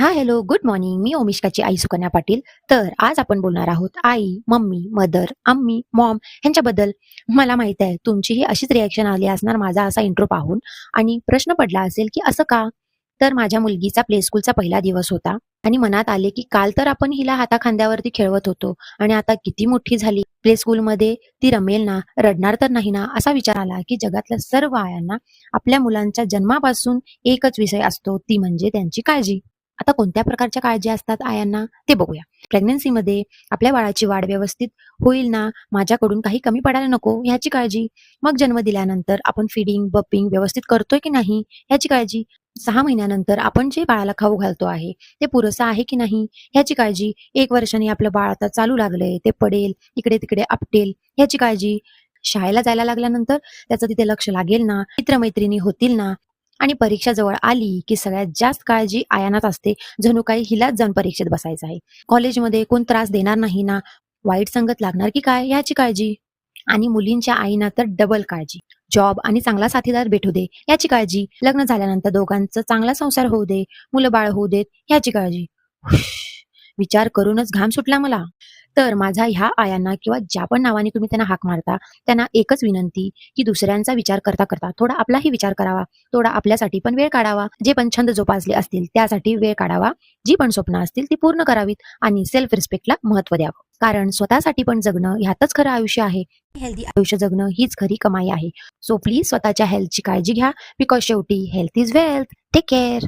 Hello, good morning. मी ओमिष्काची आई सुकन्या पाटील. तर आज आपण बोलणार आहोत आई, मम्मी, मदर, आम्मी, मॉम ह्यांच्याबद्दल. मला माहीत आहे तुमचीही अशीच रिएक्शन आली असणार माझा असा इंट्रो पाहून आणि प्रश्न पडला असेल, की असं का? तर माझ्या मुलगीचा प्ले स्कूलचा पहिला दिवस होता आणि मनात आले, की काल तर आपण हिला हाताखांद्यावरती खेळवत होतो आणि आता किती मोठी झाली. प्ले स्कूलमध्ये ती रमेल ना, रडणार तर नाही ना? असा विचार आला, की जगातल्या सर्व आयांना आपल्या मुलांच्या जन्मापासून एकच विषय असतो, ती म्हणजे त्यांची काळजी. आता कोणत्या प्रकारच्या काळजी असतात आयांना ते बघूया. प्रेग्नन्सीमध्ये आपल्या बाळाची वाढ व्यवस्थित होईल ना, माझ्याकडून काही कमी पडायला नको ह्याची काळजी. मग जन्म दिल्यानंतर आपण फीडिंग, बपिंग व्यवस्थित करतोय की नाही ह्याची काळजी. 6 महिन्यानंतर आपण जे बाळाला खाऊ घालतो आहे, ते पुरेसं आहे की नाही ह्याची काळजी. 1 वर्षाने आपलं बाळ आता चालू लागलंय, ते पडेल, इकडे-तिकडे आपटेल ह्याची काळजी. शाळेला जायला लागल्यानंतर त्याचं तिथे लक्ष लागेल ना, मित्र होतील ना, आणि परीक्षा जवळ आली, की सगळ्यात जास्त काळजी आयानाच असते. जणू काही हिलाच जाऊन परीक्षेत बसायचं आहे. कॉलेजमध्ये कोण त्रास देणार नाही ना, वाईट संगत लागणार की काय याची काळजी. आणि मुलींच्या आईना तर डबल काळजी. जॉब आणि चांगला साथीदार भेटू दे याची काळजी. लग्न झाल्यानंतर दोघांचा चांगला संसार होऊ दे, मुलं-बाळ होऊ देत याची काळजी. विचार करूनच घाम सुटला मला. तर माझा ह्या आयांना किंवा ज्या पण नावाने तुम्ही त्यांना हाक मारता, त्यांना एकच विनंती, की दुसऱ्यांचा विचार करता थोडा आपलाही विचार करावा. थोडा आपल्यासाठी पण वेळ काढावा. जे पण छंद जोपासले असतील त्यासाठी वेळ काढावा. जी पण स्वप्न असतील ती पूर्ण करावीत आणि सेल्फ रिस्पेक्टला महत्त्व द्यावं. कारण स्वतःसाठी पण जगणं ह्यातच खरं आयुष्य आहे. हेल्दी आयुष्य जगणं हीच खरी कमाई आहे. सो प्लीज स्वतःच्या हेल्थची काळजी घ्या. बिकॉज शेवटी health is wealth. Take care.